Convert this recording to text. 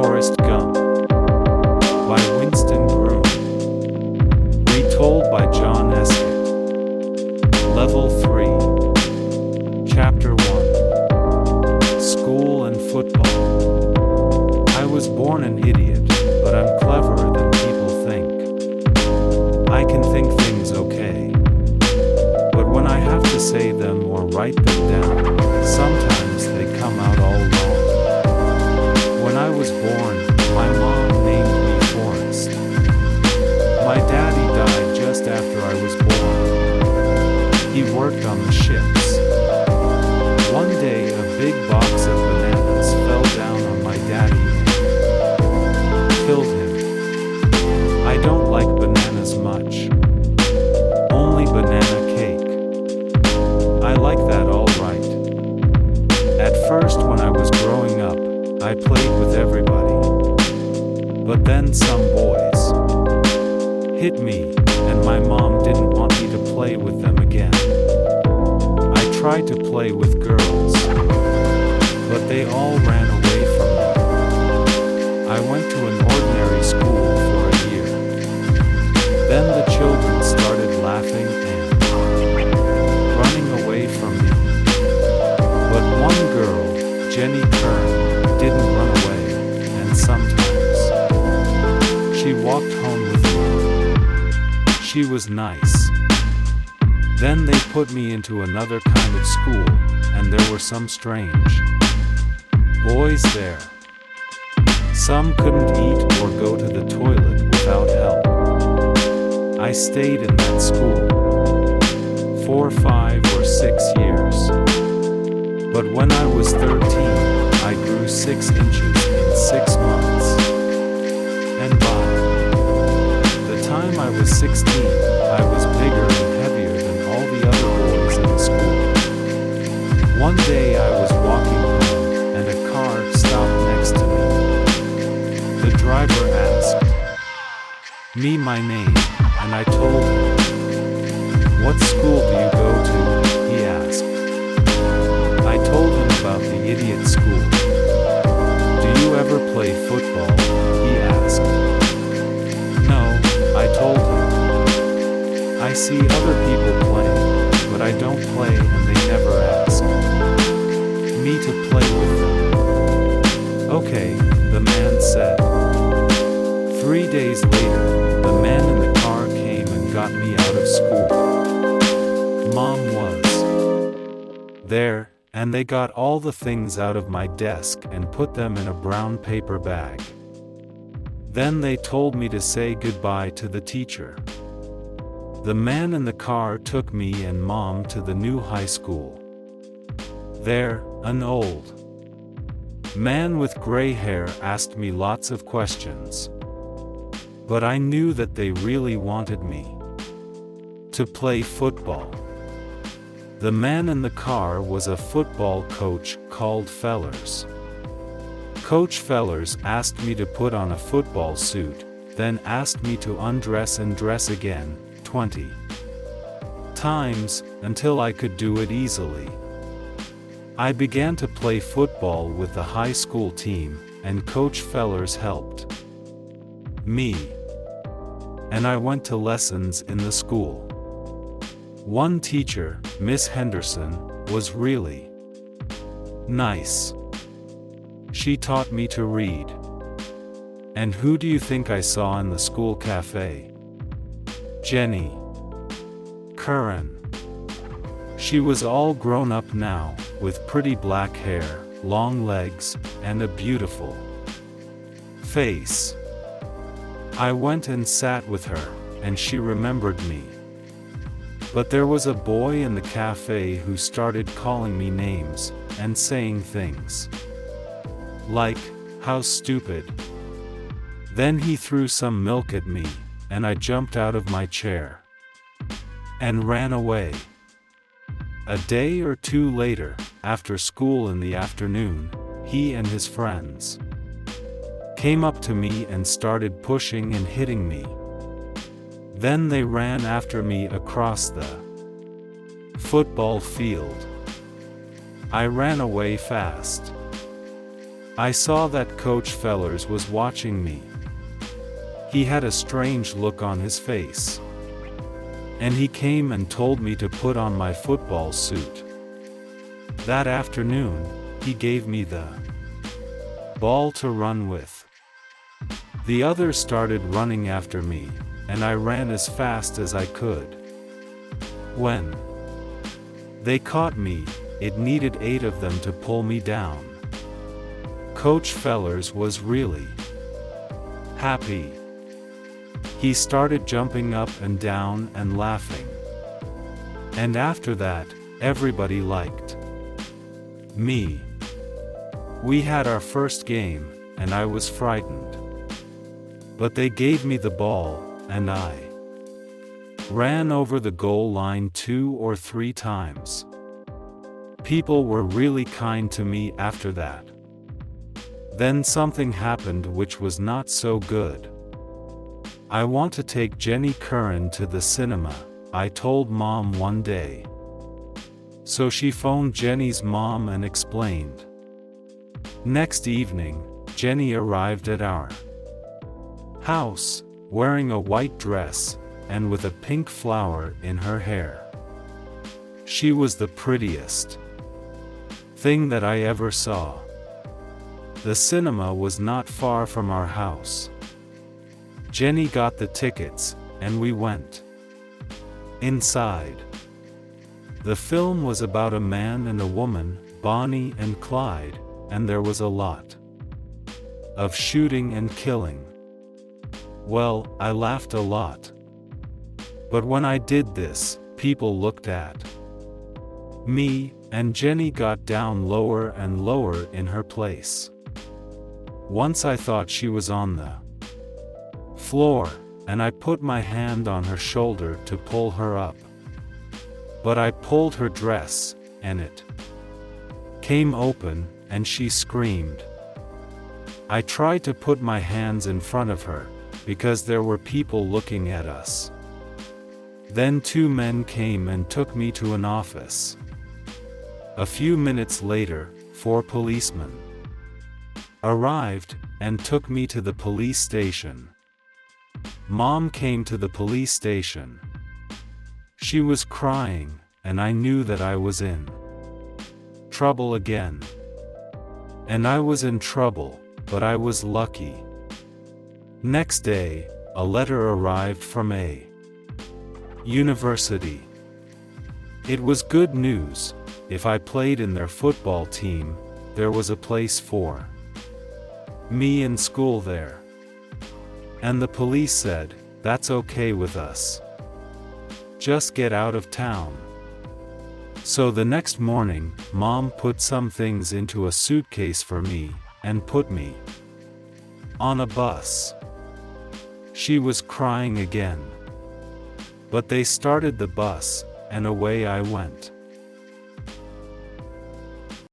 Forrest Gump by Winston Groom. Retold by John Escott. Level 3. Chapter 1. School and football. I was born an idiot, but I'm cleverer than people think. I can think things okay, but when I have to say them or write them down, sometimes they come out all wrong. When I was born, my mom named me Forrest. My daddy died just after I was born. He worked on the ships. One day a big box of bananas fell down on my daddy and killed him. I don't like bananas much. Only banana cake. I like that all right. At first when I was growing up, I played with everybody. But then some boys hit me, and my mom didn't want me to play with them again. I tried to play with girls, but they all ran away from me. I went to an ordinary school for a year. Then the children started laughing and running away from me. But one girl, Jenny Kern, didn't run away, and sometimes she walked home with me. She was nice. Then they put me into another kind of school, and there were some strange boys there. Some couldn't eat or go to the toilet without help. I stayed in that school for 5 or 6 years. But when I was 13, I grew 6 inches in 6 months. And by the time I was 16, I was bigger and heavier than all the other boys in the school. One day I was walking home, and a car stopped next to me. The driver asked me my name, and I told him. "What school do you go to?" he asked. I told him about the idiot school. "Do you ever play football?" he asked. "No," I told him. "I see other people playing, but I don't play and they never ask me to play with them." "Okay," the man said. 3 days later, the man in the car came and got me out of school. Mom was there, and they got all the things out of my desk and put them in a brown paper bag. Then they told me to say goodbye to the teacher. The man in the car took me and Mom to the new high school. There, an old man with gray hair asked me lots of questions. But I knew that they really wanted me to play football. The man in the car was a football coach called Fellers. Coach Fellers asked me to put on a football suit, then asked me to undress and dress again, 20 times, until I could do it easily. I began to play football with the high school team, and Coach Fellers helped me. And I went to lessons in the school. One teacher, Miss Henderson, was really nice. She taught me to read. And who do you think I saw in the school cafe? Jenny Kern. She was all grown up now, with pretty black hair, long legs, and a beautiful face. I went and sat with her, and she remembered me. But there was a boy in the cafe who started calling me names, and saying things like, "How stupid." Then he threw some milk at me, and I jumped out of my chair and ran away. A day or two later, after school in the afternoon, he and his friends came up to me and started pushing and hitting me. Then they ran after me across the football field. I ran away fast. I saw that Coach Fellers was watching me. He had a strange look on his face. And he came and told me to put on my football suit. That afternoon, he gave me the ball to run with. The others started running after me, and I ran as fast as I could. When they caught me, it needed 8 of them to pull me down. Coach Fellers was really happy. He started jumping up and down and laughing. And after that, everybody liked me. We had our first game, and I was frightened. But they gave me the ball, and I ran over the goal line 2 or 3 times. People were really kind to me after that. Then something happened which was not so good. I want to take Jenny Curran to the cinema, I told Mom one day. So she phoned Jenny's mom and explained. Next evening, Jenny arrived at our house, wearing a white dress, and with a pink flower in her hair. She was the prettiest thing that I ever saw. The cinema was not far from our house. Jenny got the tickets, and we went inside. The film was about a man and a woman, Bonnie and Clyde, and there was a lot of shooting and killing. Well, I laughed a lot. But when I did this, people looked at me, and Jenny got down lower and lower in her place. Once I thought she was on the floor, and I put my hand on her shoulder to pull her up. But I pulled her dress, and it came open, and she screamed. I tried to put my hands in front of her, because there were people looking at us. Then 2 men came and took me to an office. A few minutes later, 4 policemen arrived, and took me to the police station. Mom came to the police station. She was crying, and I knew that I was in trouble again. And I was in trouble, but I was lucky. Next day, a letter arrived from a university. It was good news. If I played in their football team, there was a place for me in school there. And the police said, "That's okay with us. Just get out of town." So the next morning, Mom put some things into a suitcase for me, and put me on a bus. She was crying again. But they started the bus, and away I went.